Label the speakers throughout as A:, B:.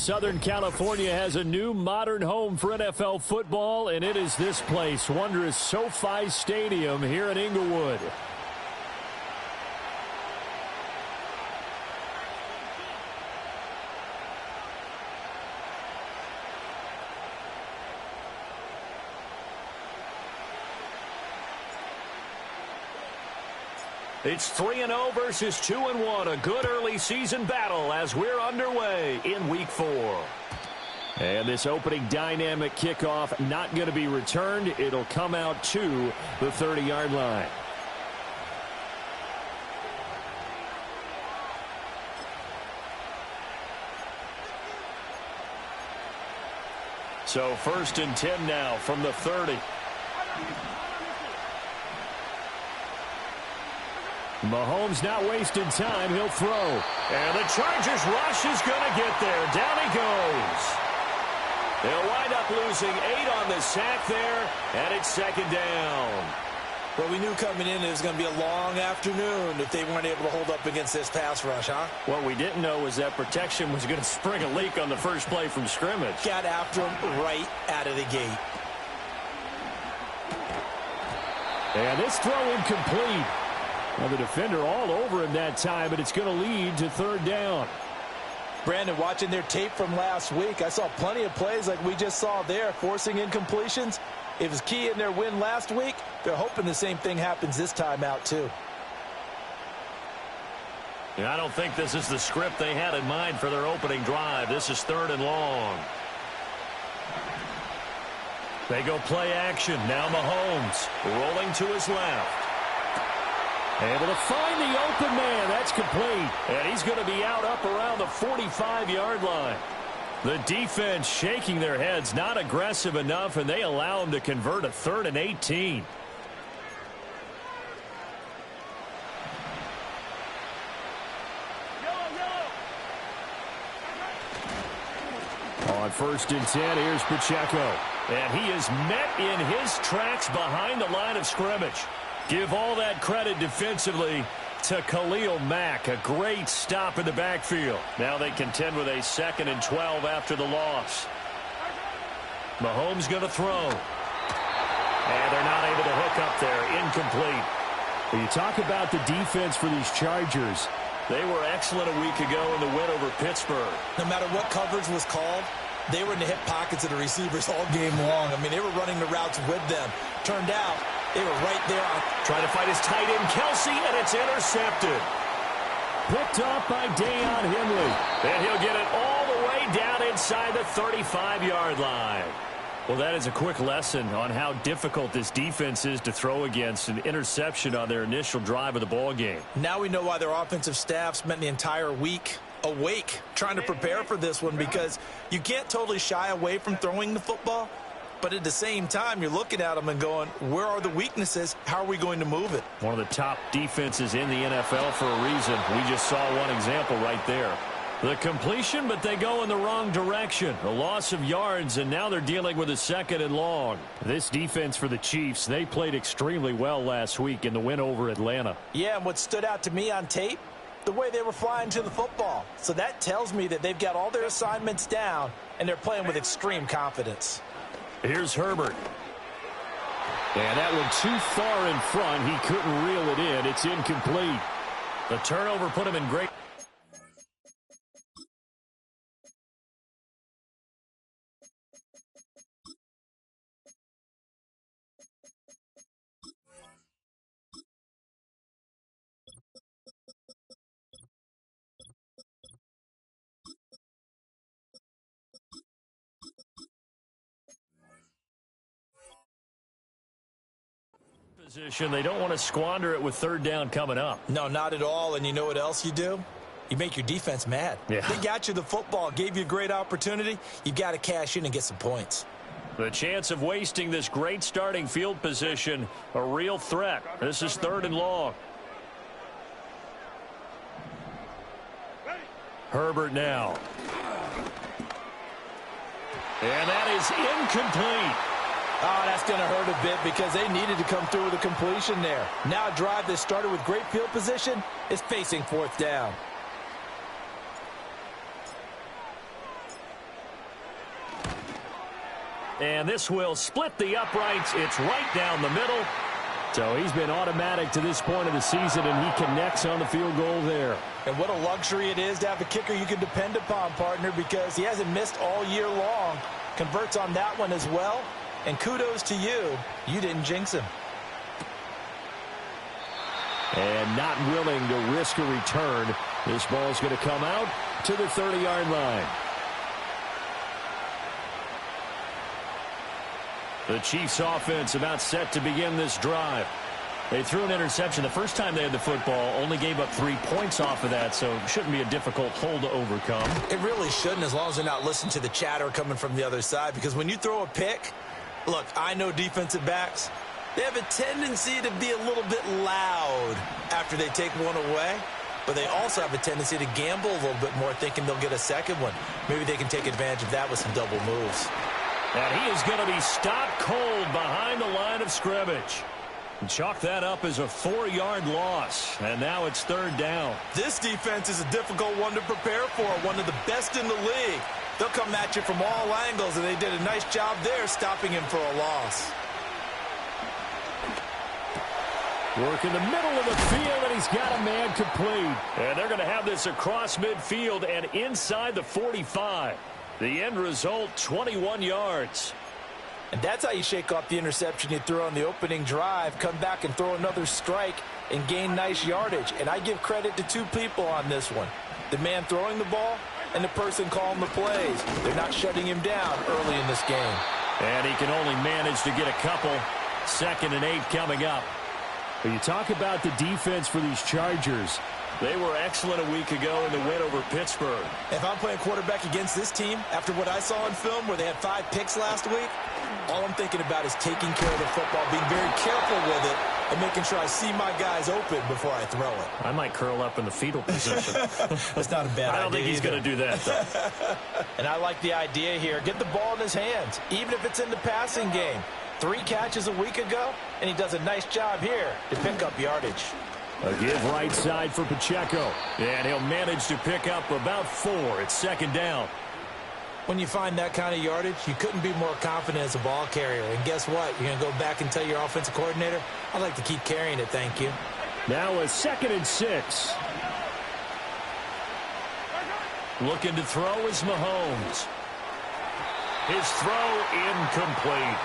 A: Southern California has a new modern home for NFL football, and it is this place, wondrous SoFi Stadium here in Inglewood. It's 3-0 versus 2-1. A good early season battle as we're underway in Week 4. And this opening dynamic kickoff not going to be returned. It'll come out to the 30-yard line. So 1st and 10 now from the 30. Mahomes not wasting time. He'll throw. And the Chargers rush is going to get there. Down he goes. They'll wind up losing 8 on the sack there, and it's 2nd down.
B: Well, we knew coming in it was going to be a long afternoon if they weren't able to hold up against this pass rush, huh?
A: What we didn't know was that protection was going to spring a leak on the first play from scrimmage.
B: Got after him right out of the gate.
A: And this throw incomplete. Well, the defender all over him that time, but it's going to lead to 3rd down.
B: Brandon, watching their tape from last week, I saw plenty of plays like we just saw there, forcing incompletions. It was key in their win last week. They're hoping the same thing happens this time out, too.
A: I don't think this is the script they had in mind for their opening drive. This is 3rd and long. They go play action. Now Mahomes rolling to his left. Able to find the open man. That's complete. And he's going to be out up around the 45-yard line. The defense shaking their heads, not aggressive enough, and they allow him to convert a 3rd and 18. On 1st and 10, here's Pacheco. And he is met in his tracks behind the line of scrimmage. Give all that credit defensively to Khalil Mack. A great stop in the backfield. Now they contend with a 2nd and 12 after the loss. Mahomes going to throw. And they're not able to hook up there. Incomplete. When you talk about the defense for these Chargers, they were excellent a week ago in the win over Pittsburgh.
B: No matter what coverage was called, they were in the hip pockets of the receivers all game long. I mean, they were running the routes with them. Turned out, they were right there.
A: Trying to fight his tight end, Kelsey, and it's intercepted. Picked off by Deion Henley. And he'll get it all the way down inside the 35-yard line. Well, that is a quick lesson on how difficult this defense is to throw against. An interception on their initial drive of the ball game.
B: Now we know why their offensive staff spent the entire week awake trying to prepare for this one, because you can't totally shy away from throwing the football. But at the same time, you're looking at them and going, where are the weaknesses? How are we going to move it?
A: One of the top defenses in the NFL for a reason. We just saw one example right there. The completion, but they go in the wrong direction. A loss of yards, and now they're dealing with a 2nd and long. This defense for the Chiefs, they played extremely well last week in the win over Atlanta.
B: Yeah, and what stood out to me on tape, the way they were flying to the football. So that tells me that they've got all their assignments down, and they're playing with extreme confidence.
A: Here's Herbert. And that one too far in front. He couldn't reel it in. It's incomplete. The turnover put him in great. They don't want to squander it with 3rd down coming up.
B: No, not at all. And you know what else you do? You make your defense mad.
A: Yeah.
B: They got you the football, gave you a great opportunity. You got to cash in and get some points.
A: The chance of wasting this great starting field position, a real threat. This is 3rd and long. Herbert now. And that is incomplete.
B: Oh, that's going to hurt a bit because they needed to come through with a completion there. Now a drive that started with great field position is facing 4th down.
A: and this will split the uprights. It's right down the middle. So he's been automatic to this point of the season, and he connects on the field goal there.
B: And what a luxury it is to have a kicker you can depend upon, partner, because he hasn't missed all year long. Converts on that one as well. And kudos to you. You didn't jinx him.
A: And not willing to risk a return. This ball's going to come out to the 30-yard line. The Chiefs offense about set to begin this drive. They threw an interception the first time they had the football, only gave up 3 points off of that, so it shouldn't be a difficult hole to overcome.
B: It really shouldn't, as long as they're not listening to the chatter coming from the other side, because when you throw a pick, look, I know defensive backs, they have a tendency to be a little bit loud after they take one away, but they also have a tendency to gamble a little bit more, thinking they'll get a second one. Maybe they can take advantage of that with some double moves.
A: And he is going to be stopped cold behind the line of scrimmage. Chalk that up as a 4-yard loss, and now it's 3rd down.
B: This defense is a difficult one to prepare for, one of the best in the league. They'll come at you from all angles, and they did a nice job there stopping him for a loss.
A: Work in the middle of the field, and he's got a man complete. And they're going to have this across midfield and inside the 45. The end result, 21 yards.
B: And that's how you shake off the interception you threw on the opening drive, come back and throw another strike and gain nice yardage. And I give credit to 2 people on this one. The man throwing the ball and the person calling the plays. They're not shutting him down early in this game.
A: And he can only manage to get a couple. 2nd and 8 coming up. When you talk about the defense for these Chargers, they were excellent a week ago in the win over Pittsburgh.
B: If I'm playing quarterback against this team, after what I saw in film where they had 5 picks last week, all I'm thinking about is taking care of the football, being very careful with it, and making sure I see my guys open before I throw it.
A: I might curl up in the fetal position.
B: That's not a bad idea.
A: I don't think he's going to do that, though.
B: And I like the idea here. Get the ball in his hands, even if it's in the passing game. 3 catches a week ago, and he does a nice job here to pick up yardage.
A: A give right side for Pacheco, and he'll manage to pick up about 4. It's 2nd down.
B: When you find that kind of yardage, you couldn't be more confident as a ball carrier. And guess what? You're going to go back and tell your offensive coordinator, I'd like to keep carrying it, thank you.
A: Now a 2nd and 6. Looking to throw is Mahomes. His throw incomplete.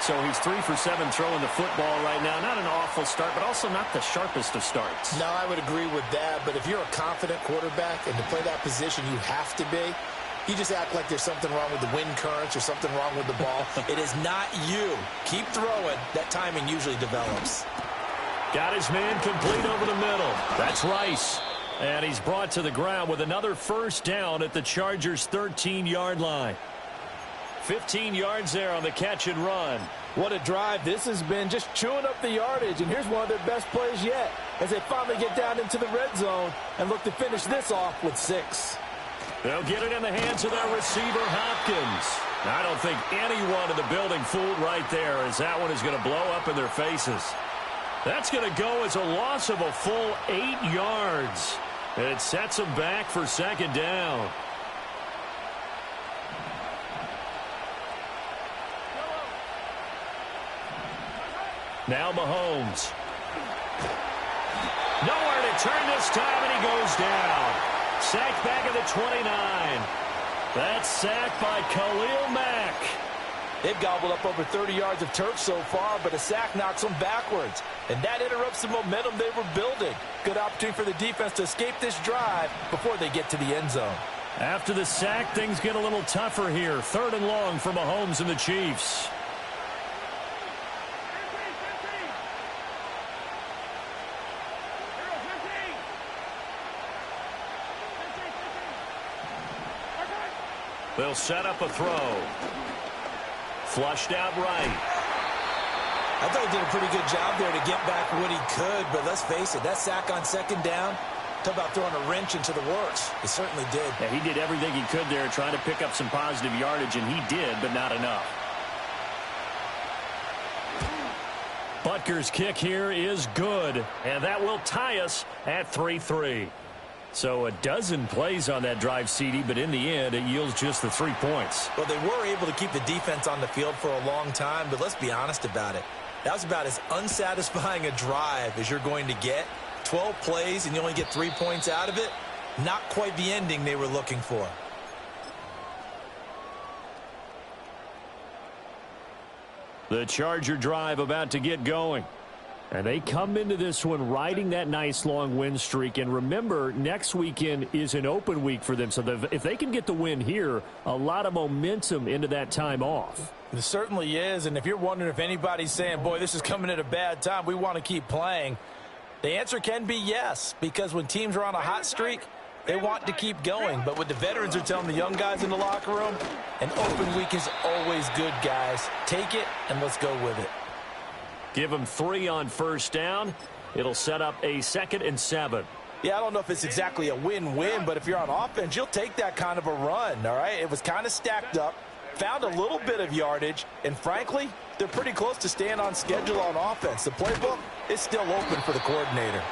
A: So he's 3 for 7 throwing the football right now. Not an awful start, but also not the sharpest of starts.
B: No, I would agree with that. But if you're a confident quarterback and to play that position, you have to be. You just act like there's something wrong with the wind currents or something wrong with the ball. It is not you. Keep throwing. That timing usually develops.
A: Got his man complete over the middle. That's Rice. And he's brought to the ground with another 1st down at the Chargers' 13-yard line. 15 yards there on the catch and run.
B: What a drive this has been, just chewing up the yardage. And here's one of their best plays yet as they finally get down into the red zone and look to finish this off with 6.
A: They'll get it in the hands of their receiver, Hopkins. I don't think anyone in the building fooled right there, as that one is going to blow up in their faces. That's going to go as a loss of a full 8 yards. It sets them back for 2nd down. Now Mahomes. Nowhere to turn this time, and he goes down. Sacked back at the 29. That's sacked by Khalil Mack.
B: They've gobbled up over 30 yards of turf so far, but a sack knocks them backwards. And that interrupts the momentum they were building. Good opportunity for the defense to escape this drive before they get to the end zone.
A: After the sack, things get a little tougher here. 3rd and long for Mahomes and the Chiefs. They'll set up a throw. Flushed out right.
B: I thought he did a pretty good job there to get back what he could, but let's face it, that sack on 2nd down, talk about throwing a wrench into the works. He certainly did.
A: Yeah, he did everything he could there, trying to pick up some positive yardage, and he did, but not enough. Butker's kick here is good, and that will tie us at 3-3. So a dozen plays on that drive, CD, but in the end, it yields just the 3 points.
B: Well, they were able to keep the defense on the field for a long time, but let's be honest about it. That was about as unsatisfying a drive as you're going to get. 12 plays and you only get 3 points out of it. Not quite the ending they were looking for.
A: The Charger drive about to get going. And they come into this one riding that nice long win streak. And remember, next weekend is an open week for them. So if they can get the win here, a lot of momentum into that time off.
B: It certainly is. And if you're wondering if anybody's saying, boy, this is coming at a bad time, we want to keep playing, the answer can be yes. Because when teams are on a hot streak, they want to keep going. But what the veterans are telling the young guys in the locker room, an open week is always good, guys. Take it and let's go with it.
A: Give them 3 on first down. It'll set up a 2nd and 7.
B: Yeah, I don't know if it's exactly a win-win, but if you're on offense, you'll take that kind of a run, all right? It was kind of stacked up, found a little bit of yardage, and frankly, they're pretty close to staying on schedule on offense. The playbook is still open for the coordinator.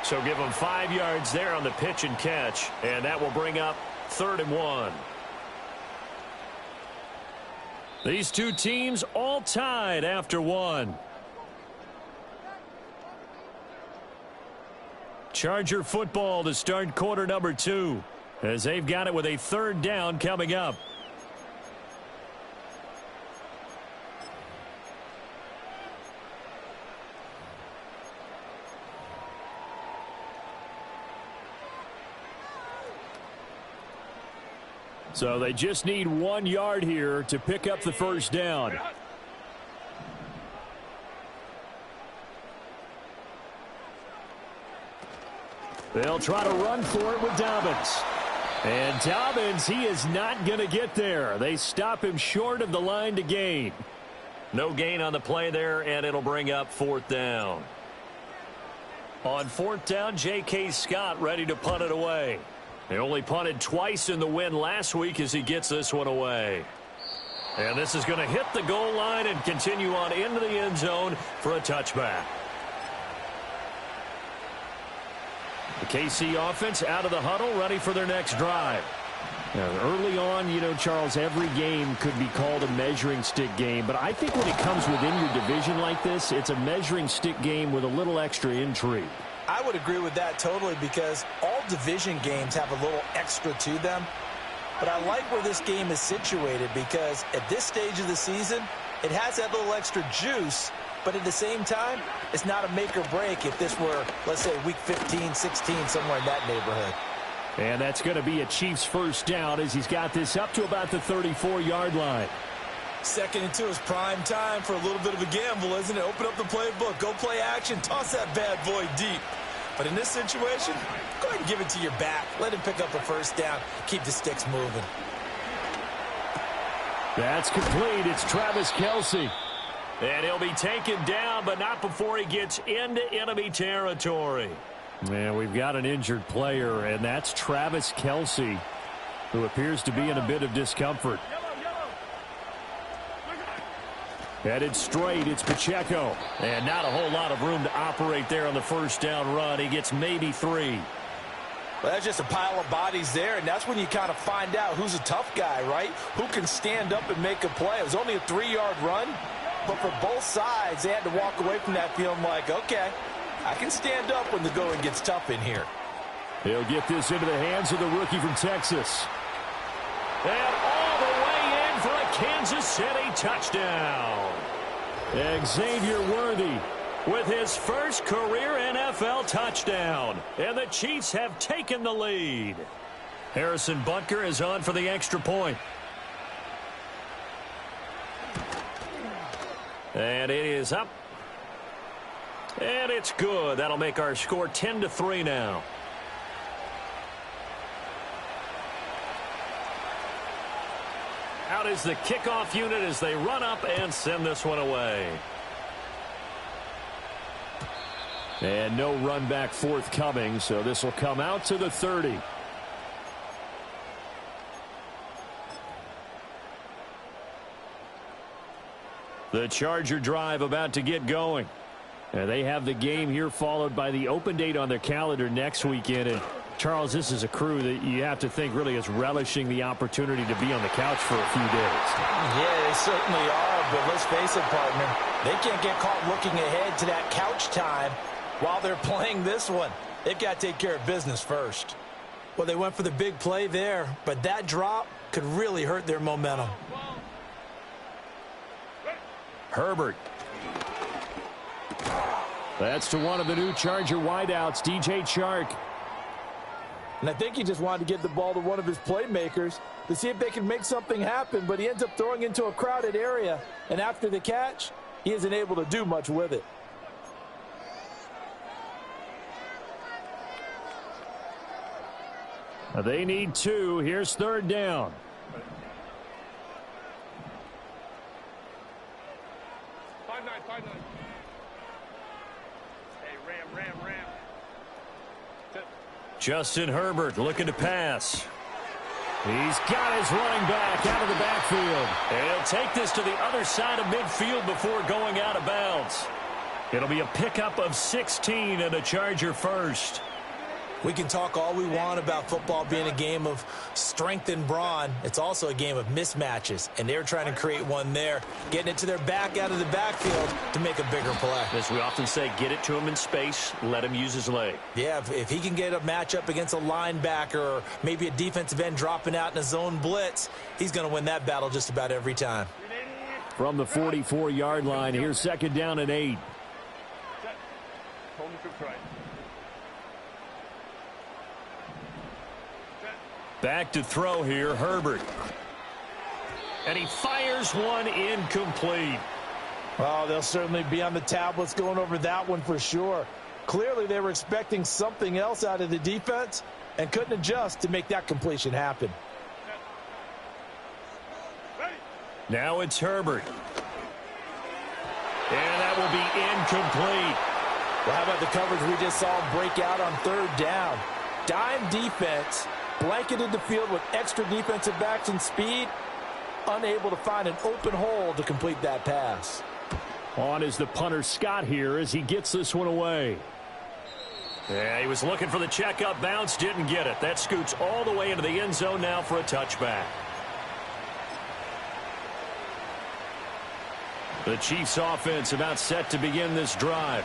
A: So give them 5 yards there on the pitch and catch, and that will bring up 3rd and 1. These two teams all tied after 1. Charger football to start quarter number 2 as they've got it with a 3rd down coming up. So they just need 1 yard here to pick up the first down. They'll try to run for it with Dobbins. And Dobbins, he is not going to get there. They stop him short of the line to gain. No gain on the play there, and it'll bring up 4th down. On 4th down, J.K. Scott ready to punt it away. They only punted twice in the win last week as he gets this one away. And this is going to hit the goal line and continue on into the end zone for a touchback. The KC offense out of the huddle, ready for their next drive. Now, early on, you know, Charles, every game could be called a measuring stick game. But I think when it comes within your division like this, it's a measuring stick game with a little extra intrigue.
B: I would agree with that totally because all division games have a little extra to them. But I like where this game is situated because at this stage of the season, it has that little extra juice. But at the same time, it's not a make or break if this were, let's say, week 15, 16, somewhere in that neighborhood.
A: And that's going to be a Chiefs first down as he's got this up to about the 34-yard line.
B: 2nd and 2 is prime time for a little bit of a gamble, isn't it? Open up the playbook, go play action, toss that bad boy deep. But in this situation, go ahead and give it to your back. Let him pick up a first down. Keep the sticks moving.
A: That's complete. It's Travis Kelce. And he'll be taken down, but not before he gets into enemy territory. And we've got an injured player, and that's Travis Kelce, who appears to be in a bit of discomfort. Headed straight, it's Pacheco. And not a whole lot of room to operate there on the first down run. He gets maybe 3.
B: Well, that's just a pile of bodies there, and that's when you kind of find out who's a tough guy, right? Who can stand up and make a play. It was only a 3-yard run, but for both sides, they had to walk away from that feeling like, okay, I can stand up when the going gets tough in here.
A: He'll get this into the hands of the rookie from Texas. And all the way in for a Kansas City touchdown. Xavier Worthy with his first career NFL touchdown. And the Chiefs have taken the lead. Harrison Butker is on for the extra point. And it is up. And it's good. That'll make our score 10-3 now. Out is the kickoff unit as they run up and send this one away. And no run back forthcoming, so this will come out to the 30. The Charger drive about to get going. And they have the game here followed by the open date on their calendar next weekend. And Charles, this is a crew that you have to think really is relishing the opportunity to be on the couch for a few days.
B: Yeah, they certainly are, but let's face it, partner. They can't get caught looking ahead to that couch time while they're playing this one. They've got to take care of business first. Well, they went for the big play there, but that drop could really hurt their momentum.
A: Herbert. That's to one of the new Charger wideouts, DJ Chark.
B: And I think he just wanted to get the ball to one of his playmakers to see if they can make something happen, but he ends up throwing into a crowded area, and after the catch, he isn't able to do much with it.
A: They need 2. Here's third down. Justin Herbert looking to pass. He's got his running back out of the backfield. And he'll take this to the other side of midfield before going out of bounds. It'll be a pickup of 16 and a Charger first.
B: We can talk all we want about football being a game of strength and brawn. It's also a game of mismatches, and they're trying to create one there, getting it to their back out of the backfield to make a bigger play.
A: As we often say, get it to him in space, let him use his leg.
B: Yeah, if he can get a matchup against a linebacker or maybe a defensive end dropping out in a zone blitz, he's going to win that battle just about every time.
A: From the 44-yard line, here's second down and 8. Back to throw here, Herbert. And he fires one incomplete.
B: Oh, they'll certainly be on the tablets going over that one for sure. Clearly they were expecting something else out of the defense and couldn't adjust to make that completion happen.
A: Now it's Herbert. And that will be incomplete.
B: Well, how about the coverage we just saw him break out on third down? Dime defense, blanketed the field with extra defensive backs and speed, unable to find an open hole to complete that pass.
A: On is the punter Scott here as he gets this one away. Yeah, he was looking for the checkup bounce, didn't get it. That scoots all the way into the end zone now for a touchback. The Chiefs offense about set to begin this drive.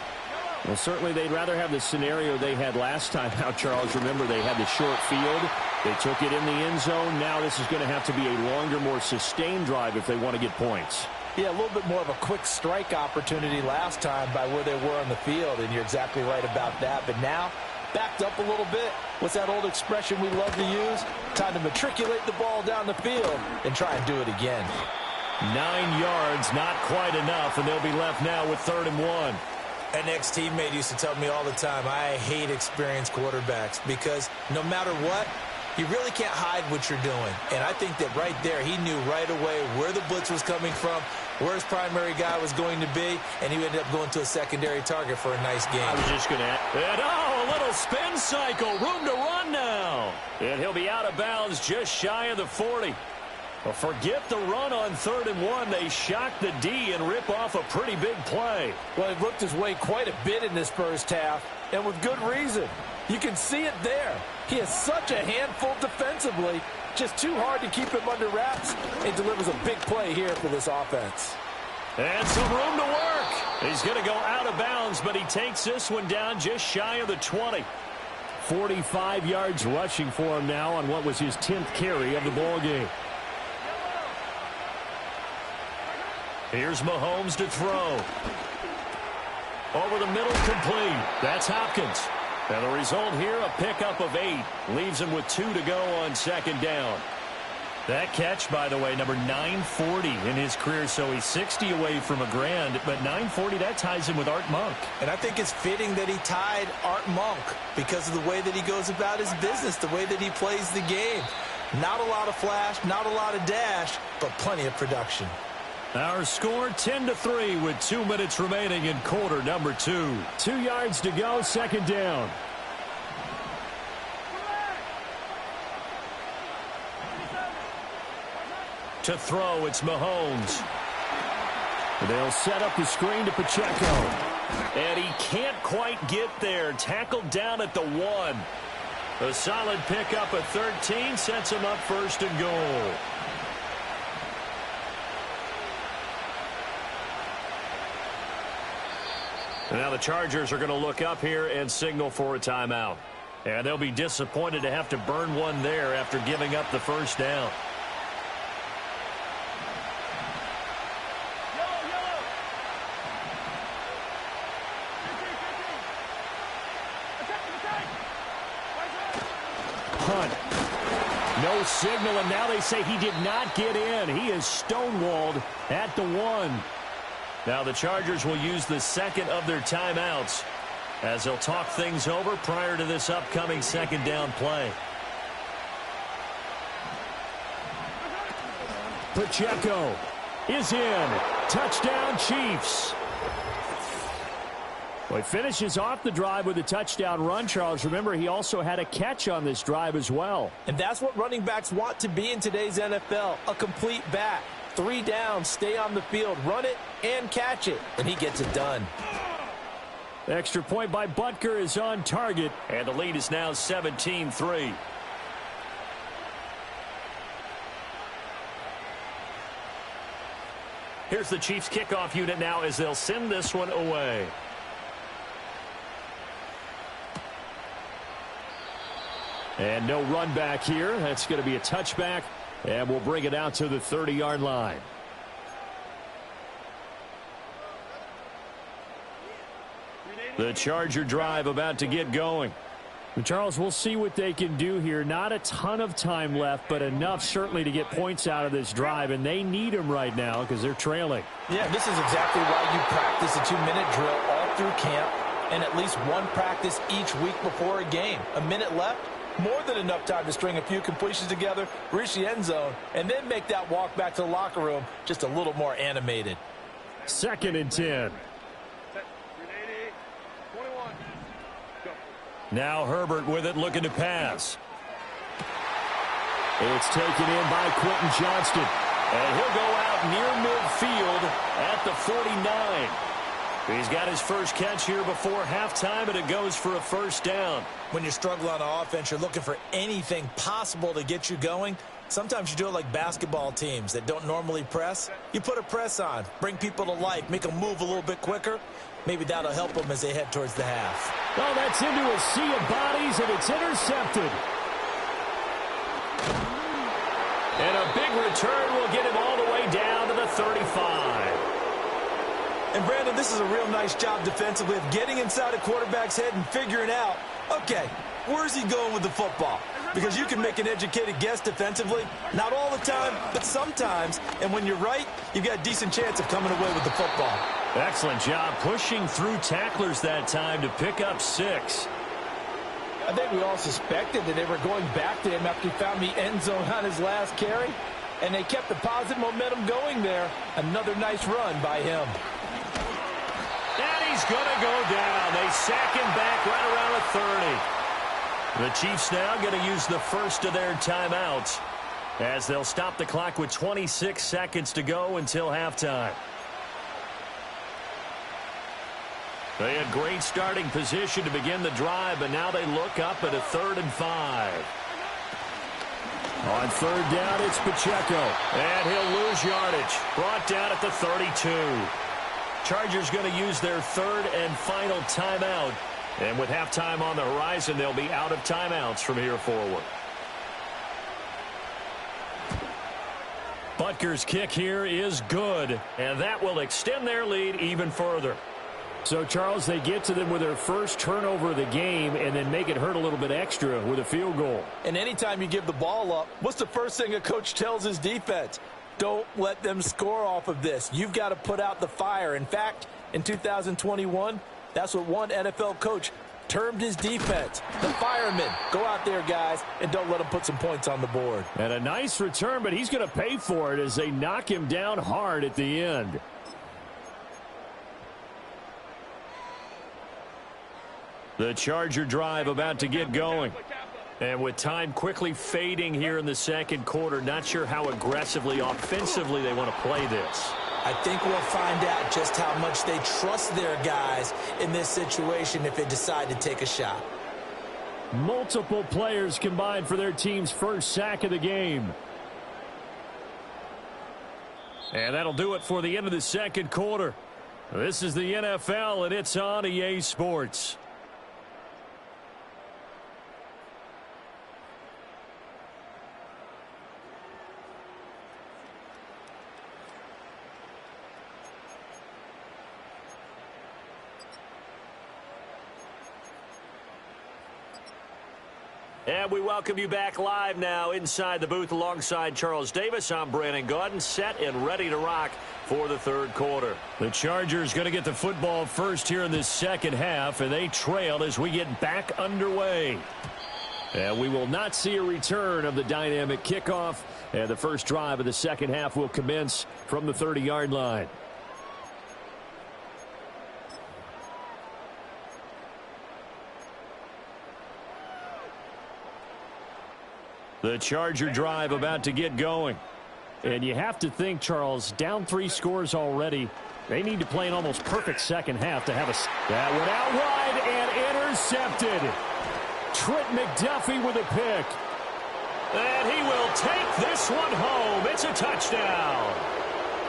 A: Well, certainly they'd rather have the scenario they had last time out, Charles. Remember, they had the short field. They took it in the end zone. Now this is going to have to be a longer, more sustained drive if they want to get points.
B: Yeah, a little bit more of a quick strike opportunity last time by where they were on the field, and you're exactly right about that. But now, backed up a little bit. What's that old expression we love to use? Time to matriculate the ball down the field and try and do it again.
A: 9 yards, not quite enough, and they'll be left now with 3rd and 1.
B: An ex-teammate used to tell me all the time, I hate experienced quarterbacks because no matter what, you really can't hide what you're doing. And I think that right there, he knew right away where the blitz was coming from, where his primary guy was going to be, and he ended up going to a secondary target for a nice game.
A: I was just going to add, and a little spin cycle, room to run now. And he'll be out of bounds just shy of the 40. Well, forget the run on 3rd and 1. They shock the D and rip off a pretty big play.
B: Well, he looked his way quite a bit in this first half, and with good reason. You can see it there. He has such a handful defensively, just too hard to keep him under wraps, and delivers a big play here for this offense.
A: And some room to work. He's going to go out of bounds, but he takes this one down just shy of the 20. 45 yards rushing for him now on what was his 10th carry of the ball game. Here's Mahomes to throw. Over the middle, complete. That's Hopkins. And the result here, a pickup of 8. Leaves him with 2 to go on 2nd down. That catch, by the way, number 940 in his career, so he's 60 away from a grand, but 940, that ties him with Art Monk.
B: And I think it's fitting that he tied Art Monk because of the way that he goes about his business, the way that he plays the game. Not a lot of flash, not a lot of dash, but plenty of production.
A: Our score 10-3 with 2 minutes remaining in quarter number 2. 2 yards to go, 2nd down. To throw, it's Mahomes. They'll set up the screen to Pacheco. And he can't quite get there. Tackled down at the 1. A solid pickup of 13 sets him up first and goal. Now the Chargers are going to look up here and signal for a timeout. And they'll be disappointed to have to burn one there after giving up the first down. Hunt. No signal, and now they say he did not get in. He is stonewalled at the 1. Now the Chargers will use the second of their timeouts as they'll talk things over prior to this upcoming second down play. Pacheco is in. Touchdown, Chiefs. Well, he finishes off the drive with a touchdown run, Charles. Remember, he also had a catch on this drive as well.
B: And that's what running backs want to be in today's NFL, a complete back. 3 downs, stay on the field, run it, and catch it. And he gets it done.
A: Extra point by Butker is on target, and the lead is now 17-3. Here's the Chiefs kickoff unit now as they'll send this one away. And no run back here. That's going to be a touchback, and we'll bring it out to the 30-yard line. The Charger drive about to get going. And Charles, we'll see what they can do here. Not a ton of time left, but enough certainly to get points out of this drive, and they need them right now because they're trailing.
B: Yeah, this is exactly why you practice a 2-minute drill all through camp and at least one practice each week before a game. A minute left, more than enough time to string a few completions together, reach the end zone, and then make that walk back to the locker room just a little more animated.
A: 2nd and 10. Now Herbert with it, looking to pass. It's taken in by Quentin Johnston. And he'll go out near midfield at the 49. He's got his first catch here before halftime, and it goes for a first down.
B: When you struggle on offense, you're looking for anything possible to get you going. Sometimes you do it like basketball teams that don't normally press. You put a press on, bring people to life, make them move a little bit quicker. Maybe that'll help them as they head towards the half.
A: Well, that's into a sea of bodies, and it's intercepted. And a big return will get him all the way down to the 35.
B: And, Brandon, this is a real nice job defensively of getting inside a quarterback's head and figuring out, okay, where's he going with the football? Because you can make an educated guess defensively. Not all the time, but sometimes. And when you're right, you've got a decent chance of coming away with the football.
A: Excellent job pushing through tacklers that time to pick up 6.
B: I think we all suspected that they were going back to him after he found the end zone on his last carry. And they kept the positive momentum going there. Another nice run by him.
A: And he's going to go down. They sack him back right around the 30. The Chiefs now going to use the first of their timeouts as they'll stop the clock with 26 seconds to go until halftime. They had great starting position to begin the drive, but now they look up at a 3rd and 5. On 3rd down, it's Pacheco, and he'll lose yardage. Brought down at the 32. Chargers going to use their 3rd and final timeout. And with halftime on the horizon, they'll be out of timeouts from here forward. Butker's kick here is good, and that will extend their lead even further. So, Charles, they get to them with their first turnover of the game and then make it hurt a little bit extra with a field goal.
B: And anytime you give the ball up, what's the first thing a coach tells his defense? Don't let them score off of this. You've got to put out the fire. In fact, in 2021, that's what one NFL coach termed his defense. The firemen. Go out there, guys, and don't let them put some points on the board.
A: And a nice return, but he's going to pay for it as they knock him down hard at the end. The Charger drive about to get going. And with time quickly fading here in the second quarter, not sure how aggressively, offensively they want to play this.
B: I think we'll find out just how much they trust their guys in this situation if they decide to take a shot.
A: Multiple players combined for their team's first sack of the game. And that'll do it for the end of the second quarter. This is the NFL, and it's on EA Sports. And we welcome you back live now inside the booth alongside Charles Davis. I'm Brandon Gaudin, set and ready to rock for the third quarter. The Chargers going to get the football first here in this second half, and they trail as we get back underway. And we will not see a return of the dynamic kickoff, and the first drive of the second half will commence from the 30-yard line. The Charger drive about to get going. And you have to think, Charles, down 3 scores already. They need to play an almost perfect second half to have a... That went out wide and intercepted. Trent McDuffie with a pick. And he will take this one home. It's a touchdown.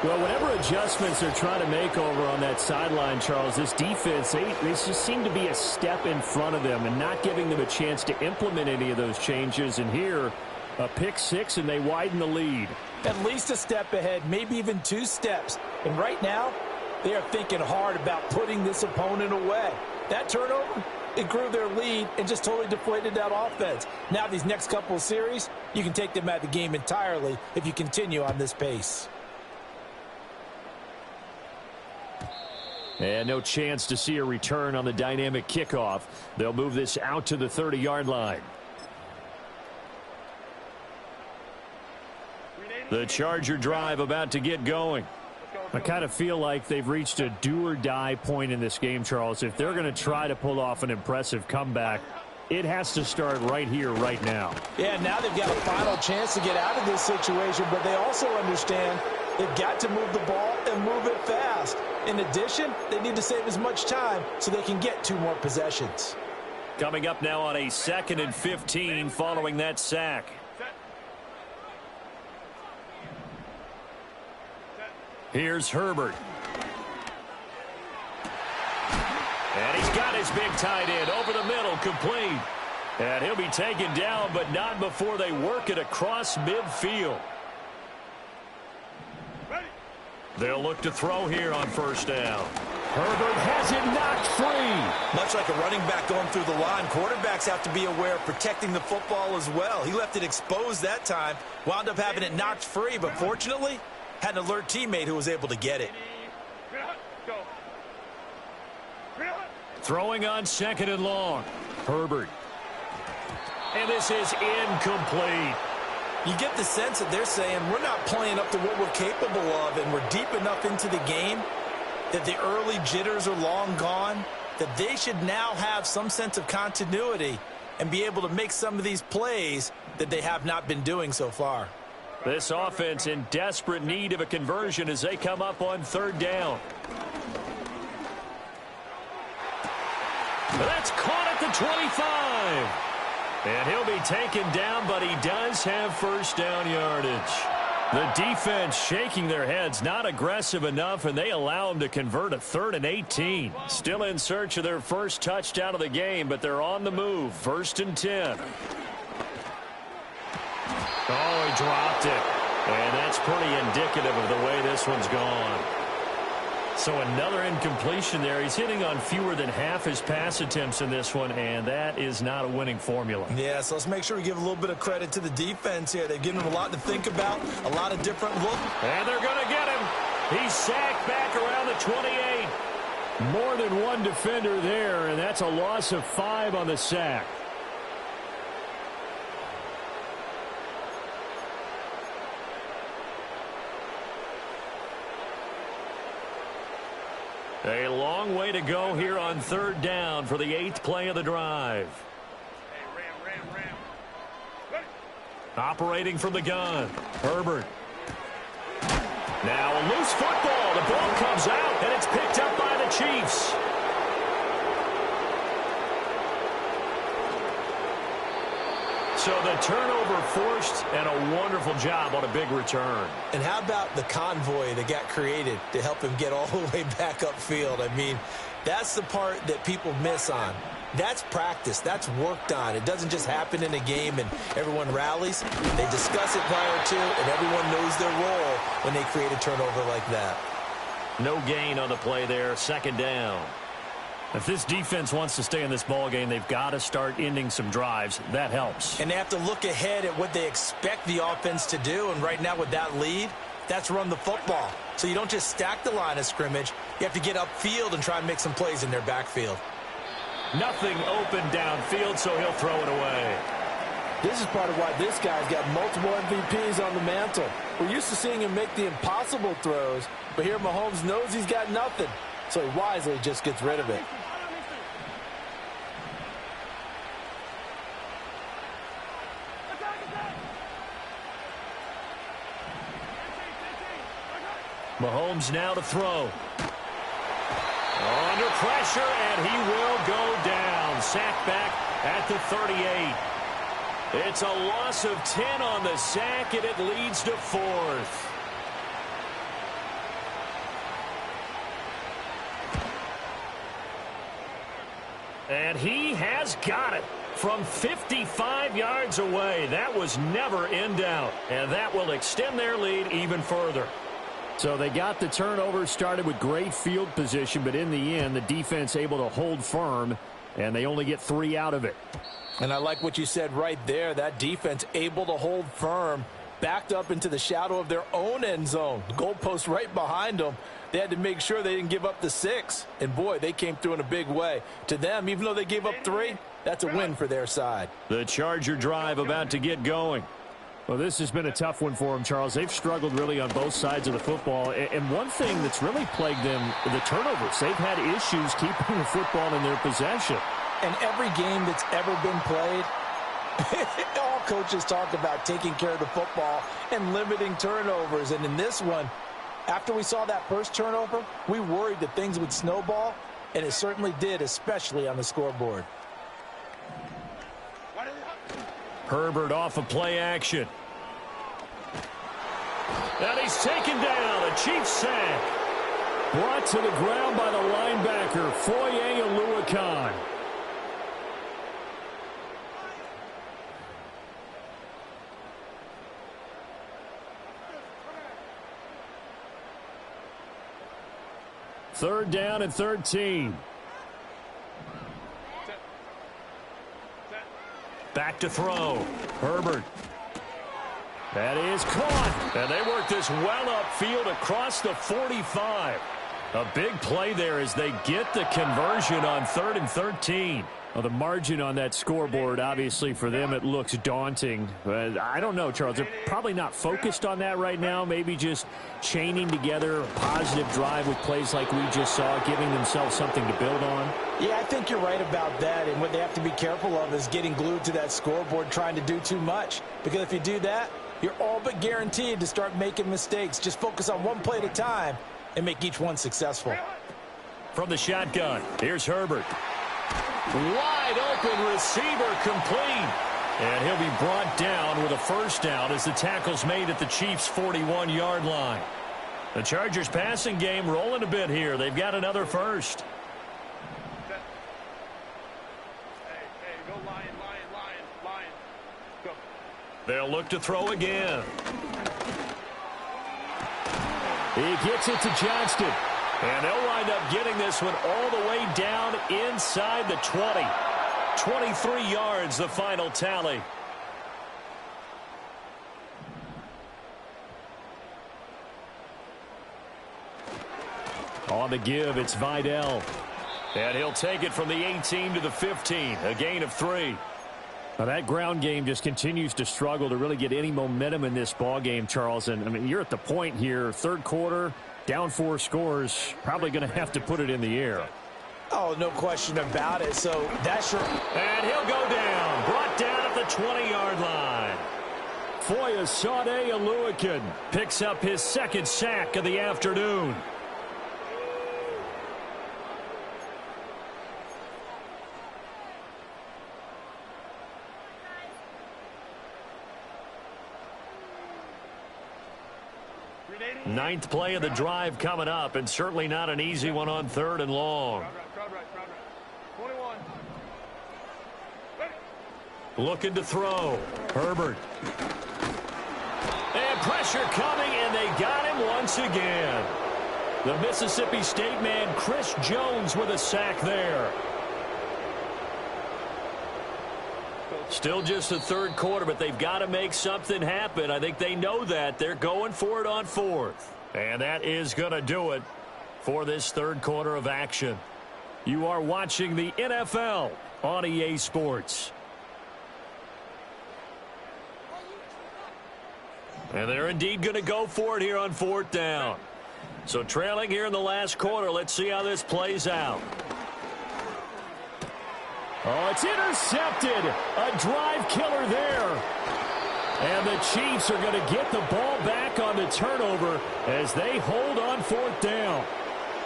A: Well, whatever adjustments they're trying to make over on that sideline, Charles, this defense, they just seem to be a step in front of them and not giving them a chance to implement any of those changes. And here, a pick 6, and they widen the lead.
B: At least a step ahead, maybe even 2 steps. And right now, they are thinking hard about putting this opponent away. That turnover, it grew their lead and just totally deflated that offense. Now these next couple of series, you can take them out of the game entirely if you continue on this pace.
A: And no chance to see a return on the dynamic kickoff. They'll move this out to the 30-yard line. The Charger drive about to get going. I kind of feel like they've reached a do-or-die point in this game, Charles. If they're going to try to pull off an impressive comeback, it has to start right here, right now.
B: Yeah, now they've got a final chance to get out of this situation, but they also understand they've got to move the ball and move it fast. In addition, they need to save as much time so they can get 2 more possessions.
A: Coming up now on a 2nd and 15 following that sack. Here's Herbert. And he's got his big tight end over the middle, complete. And he'll be taken down, but not before they work it across midfield. They'll look to throw here on first down. Herbert has it knocked free.
B: Much like a running back going through the line, quarterbacks have to be aware of protecting the football as well. He left it exposed that time, wound up having it knocked free, but fortunately, had an alert teammate who was able to get it.
A: Throwing on 2nd and long. Herbert. And this is incomplete.
B: You get the sense that they're saying we're not playing up to what we're capable of, and we're deep enough into the game that the early jitters are long gone, that they should now have some sense of continuity and be able to make some of these plays that they have not been doing so far.
A: This offense in desperate need of a conversion as they come up on 3rd down. That's caught at the 25. And he'll be taken down, but he does have first down yardage. The defense shaking their heads, not aggressive enough, and they allow him to convert a 3rd and 18. Still in search of their first touchdown of the game, but they're on the move. 1st and 10. Oh, he dropped it. And that's pretty indicative of the way this one's gone. So another incompletion there. He's hitting on fewer than half his pass attempts in this one, and that is not a winning formula.
B: Yeah, so let's make sure we give a little bit of credit to the defense here. They've given him a lot to think about, a lot of different looks.
A: And they're going to get him. He's sacked back around the 28. More than one defender there, and that's a loss of 5 on the sack. A long way to go here on 3rd down for the 8th play of the drive. Operating from the gun, Herbert. Now a loose football. The ball comes out, and it's picked up by the Chiefs. So the turnover forced, and a wonderful job on a big return.
B: And how about the convoy that got created to help him get all the way back upfield? I mean, that's the part that people miss on. That's practice. That's worked on. It doesn't just happen in a game and everyone rallies. They discuss it prior to, and everyone knows their role when they create a turnover like that.
A: No gain on the play there. Second down. If this defense wants to stay in this ball game, they've got to start ending some drives. That helps.
B: And they have to look ahead at what they expect the offense to do. And right now with that lead, that's run the football. So you don't just stack the line of scrimmage. You have to get upfield and try and make some plays in their backfield.
A: Nothing open downfield, so he'll throw it away.
C: This is part of why this guy's got multiple MVPs on the mantle. We're used to seeing him make the impossible throws, but here Mahomes knows he's got nothing, so he wisely just gets rid of it.
A: Mahomes now to throw. Under pressure, and he will go down. Sacked back at the 38. It's a loss of 10 on the sack, and it leads to 4th. And he has got it from 55 yards away. That was never in doubt, and that will extend their lead even further.
D: So they got the turnover, started with great field position, but in the end, the defense able to hold firm, and they only get 3 out of it.
C: And I like what you said right there. That defense able to hold firm, backed up into the shadow of their own end zone. The goalpost right behind them. They had to make sure they didn't give up the 6. And, boy, they came through in a big way. To them, even though they gave up 3, that's a win for their side.
A: The Charger drive about to get going.
D: Well, this has been a tough one for them, Charles. They've struggled really on both sides of the football. And one thing that's really plagued them, the turnovers. They've had issues keeping the football in their possession.
C: And every game that's ever been played, all coaches talk about taking care of the football and limiting turnovers. And in this one, after we saw that first turnover, we worried that things would snowball, and it certainly did, especially on the scoreboard.
A: Herbert off of play action. And he's taken down. A Chiefs sack.
D: Brought to the ground by the linebacker, Foye Oluokun. Third down and 13.
A: Back to throw. Herbert. That is caught. And they work this well upfield across the 45. A big play there as they get the conversion on 3rd and 13.
D: Well, the margin on that scoreboard, obviously, for them, it looks daunting. But I don't know, Charles. They're probably not focused on that right now. Maybe just chaining together a positive drive with plays like we just saw, giving themselves something to build on.
C: Yeah, I think you're right about that. And what they have to be careful of is getting glued to that scoreboard, trying to do too much. Because if you do that, you're all but guaranteed to start making mistakes. Just focus on one play at a time and make each one successful.
A: From the shotgun, here's Herbert. Wide open receiver complete. And he'll be brought down with a first down as the tackle's made at the Chiefs' 41-yard line. The Chargers passing game rolling a bit here. They've got another first.
E: Go Lion. Go.
A: They'll look to throw again. He gets it to Johnston. And they'll wind up getting this one all the way down inside the 20. 23 yards, the final tally. On the give, it's Vidal. And he'll take it from the 18 to the 15, a gain of 3.
D: Now that ground game just continues to struggle to really get any momentum in this ball game, Charles. And, I mean, you're at the point here, third quarter, down 4 scores, probably going to have to put it in the air.
C: Oh, no question about it. So that's your...
A: And he'll go down. Brought down at the 20-yard line.
D: Foye Oluokun
A: Picks up his second sack of the afternoon. Ninth play of the drive coming up, and certainly not an easy one on 3rd and long.
E: Crowd right. 21. Ready.
A: Looking to throw. Herbert. And pressure coming, and they got him once again. The Mississippi State man, Chris Jones, with a sack there. Still just the 3rd quarter, but they've got to make something happen. I think they know that. They're going for it on 4th. And that is going to do it for this 3rd quarter of action. You are watching the NFL on EA Sports. And they're indeed going to go for it here on 4th down. So trailing here in the last quarter. Let's see how this plays out.
D: Oh, it's intercepted. A drive killer there. And the Chiefs are going to get the ball back on the turnover as they hold on 4th down.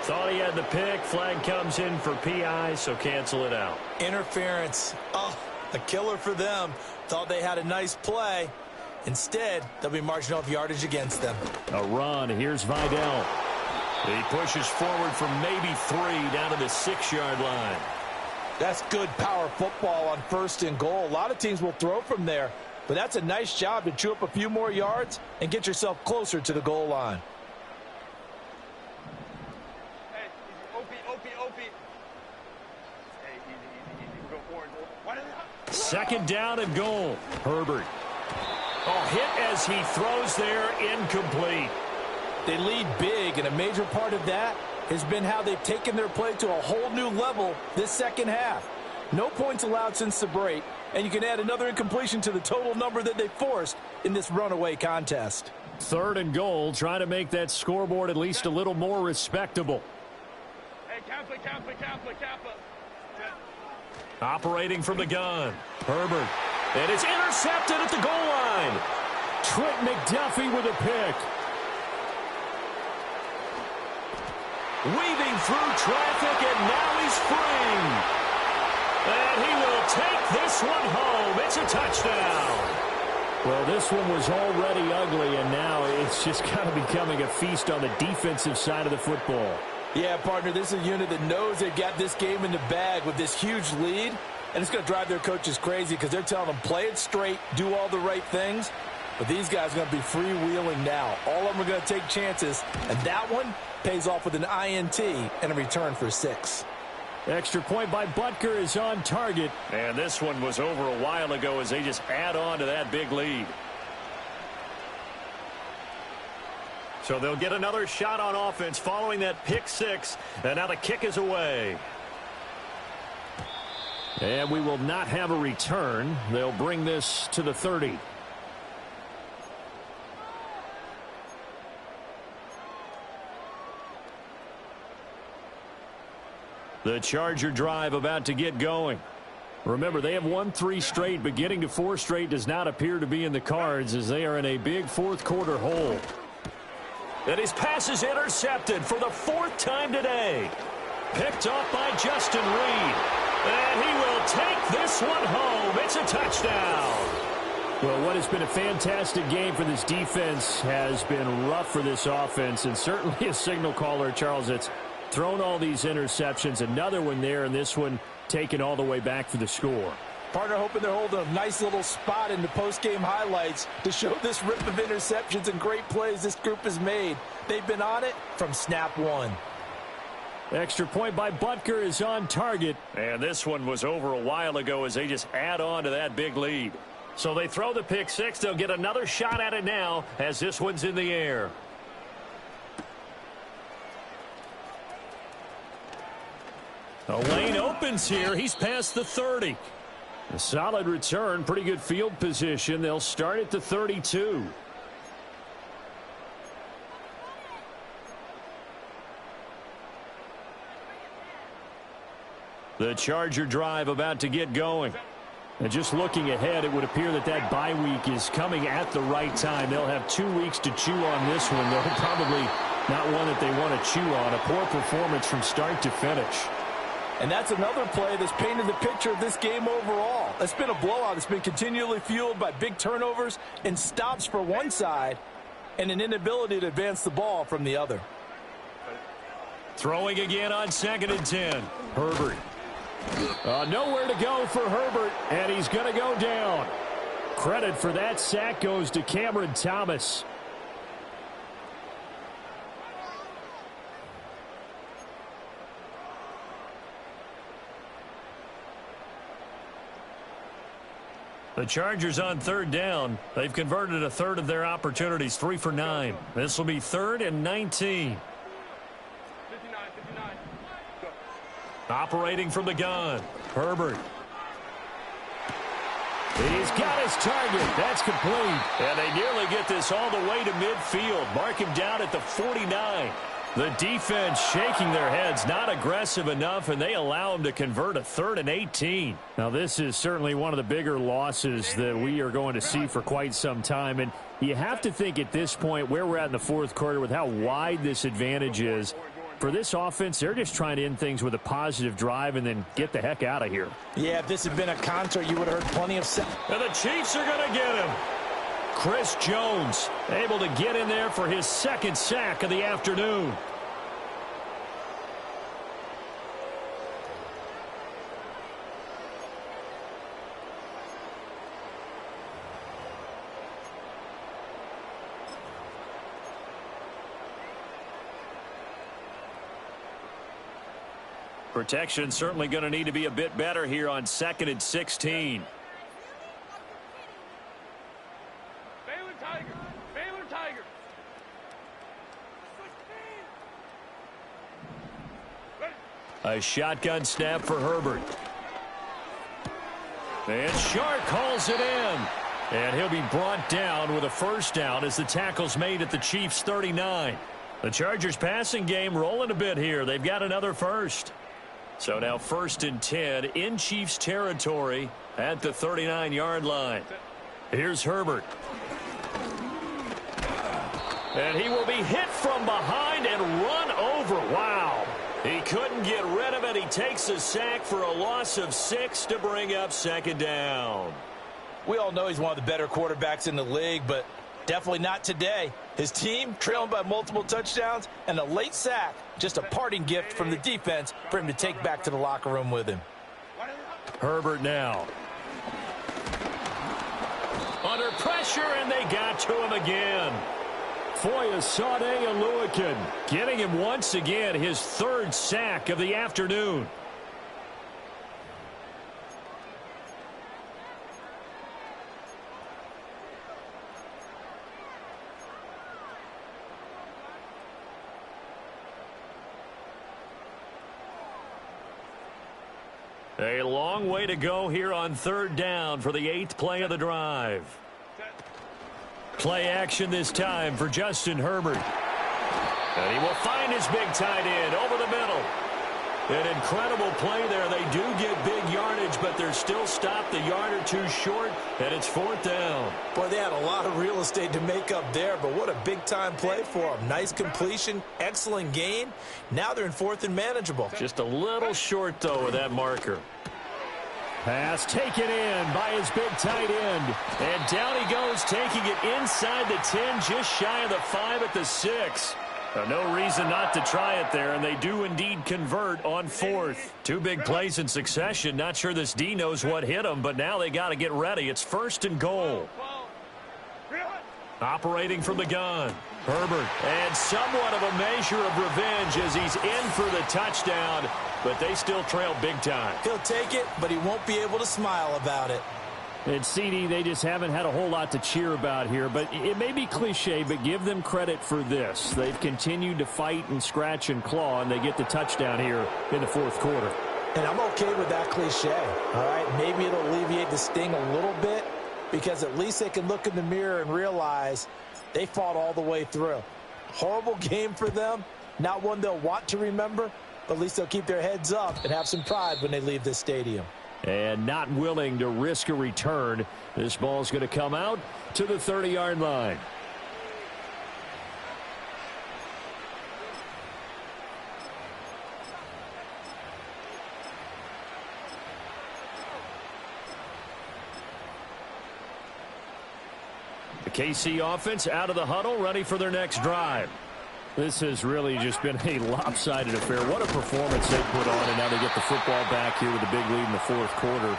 A: Thought he had the pick. Flag comes in for PI, so cancel it out.
B: Interference. Oh, a killer for them. Thought they had a nice play. Instead, they'll be marching off yardage against them.
D: A run. Here's Vidal.
A: He pushes forward from maybe 3 down to the 6-yard line.
C: That's good power football on 1st and goal. A lot of teams will throw from there, but that's a nice job to chew up a few more yards and get yourself closer to the goal line.
E: Hey, OP. Hey, easy. We're going forward. Why did
A: 2nd down and goal. Herbert. Oh, hit as he throws there, incomplete.
C: They lead big, and a major part of that has been how they've taken their play to a whole new level this 2nd half. No points allowed since the break, and you can add another incompletion to the total number that they forced in this runaway contest.
D: 3rd and goal, trying to make that scoreboard at least a little more respectable.
E: Hey, Kappa.
A: Operating from the gun. Herbert. And it's intercepted at the goal line.
D: Trent McDuffie with a pick.
A: Weaving through traffic, and now he's free. And he will take this one home. It's a touchdown.
D: Well, this one was already ugly, and now it's just kind of becoming a feast on the defensive side of the football.
C: Yeah, partner, this is a unit that knows they've got this game in the bag with this huge lead, and it's going to drive their coaches crazy because they're telling them play it straight, do all the right things. But these guys are going to be freewheeling now. All of them are going to take chances, and that one pays off with an INT and a return for 6.
D: Extra point by Butker is on target.
A: And this one was over a while ago as they just add on to that big lead. So they'll get another shot on offense following that pick 6. And now the kick is away.
D: And we will not have a return. They'll bring this to the 30.
A: The Charger drive about to get going.
D: Remember, they have won 3 straight, but getting to 4 straight does not appear to be in the cards as they are in a big 4th quarter hole.
A: And his pass is intercepted for the 4th time today. Picked off by Justin Reed. And he will take this one home. It's a touchdown.
D: Well, what has been a fantastic game for this defense has been rough for this offense, and certainly a signal caller, Charles, that's thrown all these interceptions. Another one there, and this one taken all the way back for the score.
C: Partner hoping they're holding a nice little spot in the post-game highlights to show this rip of interceptions and great plays this group has made. They've been on it from snap 1.
D: Extra point by Butker is on target.
A: And this one was over a while ago as they just add on to that big lead. So they throw the pick 6. They'll get another shot at it now as this one's in the air. A lane opens here. He's past the 30.
D: A solid return, pretty good field position. They'll start at the 32.
A: The Charger drive about to get going.
D: And just looking ahead, it would appear that that bye week is coming at the right time. They'll have 2 weeks to chew on this one. They'll probably not one that they want to chew on. A poor performance from start to finish.
C: And that's another play that's painted the picture of this game overall. It's been a blowout. It's been continually fueled by big turnovers and stops for one side and an inability to advance the ball from the other.
A: Throwing again on 2nd and 10. Herbert.
D: Nowhere to go for Herbert, and he's going to go down. Credit for that sack goes to Cameron Thomas.
A: The Chargers on 3rd down. They've converted a third of their opportunities, 3 for 9. This will be 3rd and 19.
E: 59. Go.
A: Operating from the gun. Herbert. He's got his target. That's complete. And they nearly get this all the way to midfield. Mark him down at the 49. The defense shaking their heads, not aggressive enough, and they allow him to convert a 3rd and 18.
D: Now, this is certainly one of the bigger losses that we are going to see for quite some time. And you have to think at this point where we're at in the 4th quarter with how wide this advantage is. For this offense, they're just trying to end things with a positive drive and then get the heck out of here.
C: Yeah, if this had been a concert, you would have heard plenty of
A: And the Chiefs are going to get him. Chris Jones able to get in there for his 2nd sack of the afternoon. Protection certainly going to need to be a bit better here on 2nd and 16.
E: Baylor Tiger. Baylor Tiger.
A: A shotgun snap for Herbert. And Shark calls it in. And he'll be brought down with a 1st down as the tackle's made at the Chiefs' 39. The Chargers passing game rolling a bit here. They've got another 1st. So now 1st and 10 in Chiefs territory at the 39-yard line. Here's Herbert. And he will be hit from behind and run over. Wow. He couldn't get rid of it. He takes a sack for a loss of 6 to bring up 2nd down.
C: We all know he's one of the better quarterbacks in the league, but definitely not today. His team trailing by multiple touchdowns and a late sack. Just a parting gift from the defense for him to take back to the locker room with him.
A: Herbert now. Under pressure, and they got to him again.
D: Foyesade Oluokun
A: Getting him once again his 3rd sack of the afternoon. A long way to go here on 3rd down for the 8th play of the drive. Play action this time for Justin Herbert. And he will find his big tight end over the middle. An incredible play there. They do get big yardage, but they're still stopped a yard or 2 short, and it's 4th down.
B: Boy, they had a lot of real estate to make up there, but what a big-time play for them. Nice completion, excellent gain. Now they're in 4th and manageable.
A: Just a little short, though, with that marker.
D: Pass taken in by his big tight end.
A: And down he goes, taking it inside the 10, just shy of the 5 at the 6. No reason not to try it there, and they do indeed convert on 4th. 2 big plays in succession. Not sure this D knows what hit him, but now they got to get ready. It's 1st and goal. Operating from the gun. Herbert. And somewhat of a measure of revenge as he's in for the touchdown, but they still trail big time.
B: He'll take it, but he won't be able to smile about it.
D: And CD, they just haven't had a whole lot to cheer about here, but it may be cliche, but give them credit for this. They've continued to fight and scratch and claw, and they get the touchdown here in the 4th quarter.
B: And I'm okay with that cliche, all right? Maybe it'll alleviate the sting a little bit because at least they can look in the mirror and realize they fought all the way through. Horrible game for them, not one they'll want to remember, but at least they'll keep their heads up and have some pride when they leave this stadium.
D: And not willing to risk a return. This ball's going to come out to the 30-yard line.
A: The KC offense out of the huddle, ready for their next drive.
D: This has really just been a lopsided affair. What a performance they put on, and now they get the football back here with a big lead in the fourth quarter.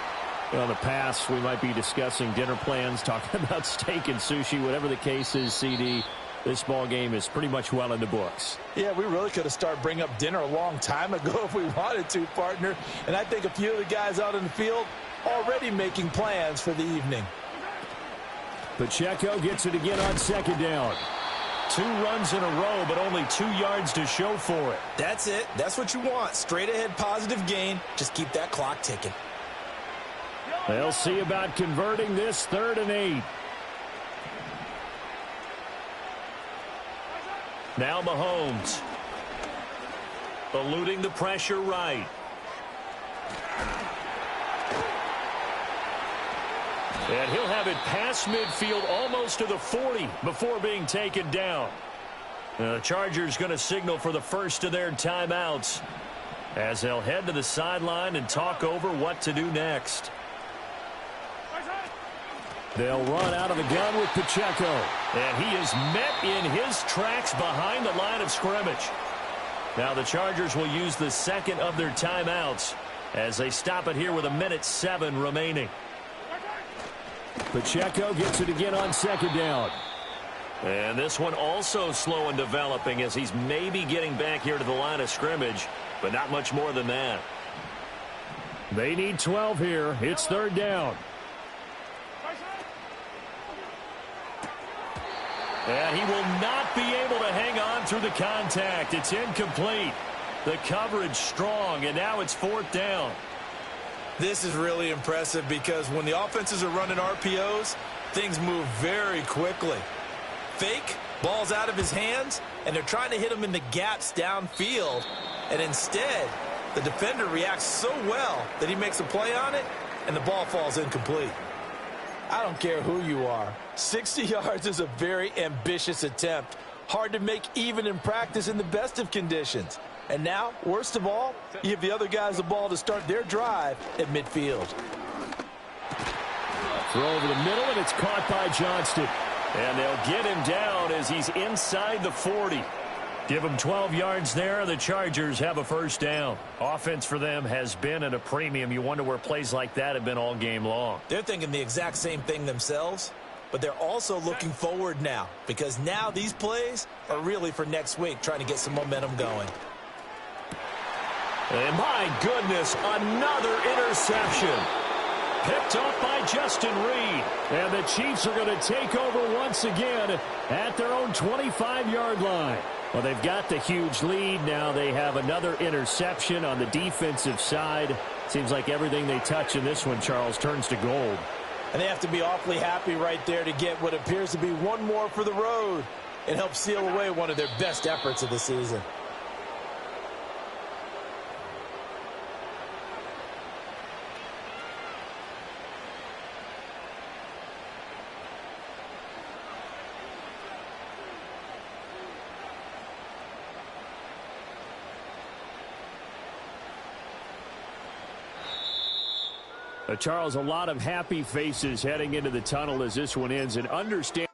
D: You know, in the past, we might be discussing dinner plans, talking about steak and sushi, whatever the case is, CD. This ball game is pretty much well in the books.
C: Yeah, we really could have started bringing up dinner a long time ago if we wanted to, partner. And I think a few of the guys out in the field already making plans for the evening.
D: Pacheco gets it again on second down.
A: 2 runs in a row, but only 2 yards to show for it.
B: That's it. That's what you want. Straight ahead positive gain. Just keep that clock ticking.
D: They'll see about converting this 3rd and 8.
A: Now Mahomes. Eluding the pressure right. And he'll have it past midfield almost to the 40 before being taken down. The Chargers going to signal for the first of their timeouts as they'll head to the sideline and talk over what to do next.
D: They'll run out of the gun with Pacheco.
A: And he is met in his tracks behind the line of scrimmage. Now the Chargers will use the second of their timeouts as they stop it here with 1:07 remaining.
D: Pacheco gets it again on second down.
A: And this one also slow and developing as he's maybe getting back here to the line of scrimmage, but not much more than that.
D: They need 12 here. It's 3rd down.
A: And he will not be able to hang on through the contact. It's incomplete. The coverage strong, and now it's 4th down.
B: This is really impressive because when the offenses are running RPOs, things move very quickly. Fake, ball's out of his hands, and they're trying to hit him in the gaps downfield. And instead, the defender reacts so well that he makes a play on it, and the ball falls incomplete.
C: I don't care who you are. 60 yards is a very ambitious attempt. Hard to make even in practice in the best of conditions. And now, worst of all, you give the other guys the ball to start their drive at midfield.
D: Throw over the middle, and it's caught by Johnston.
A: And they'll get him down as he's inside the 40. Give him 12 yards there. The Chargers have a first down. Offense for them has been at a premium. You wonder where plays like that have been all game long.
B: They're thinking the exact same thing themselves, but they're also looking forward now because now these plays are really for next week, trying to get some momentum going.
A: And my goodness, another interception. Picked off by Justin Reed.
D: And the Chiefs are going to take over once again at their own 25-yard line. Well, they've got the huge lead. Now they have another interception on the defensive side. Seems like everything they touch in this one, Charles, turns to gold.
C: And they have to be awfully happy right there to get what appears to be one more for the road and help seal away one of their best efforts of the season.
D: Charles, a lot of happy faces heading into the tunnel as this one ends, and understand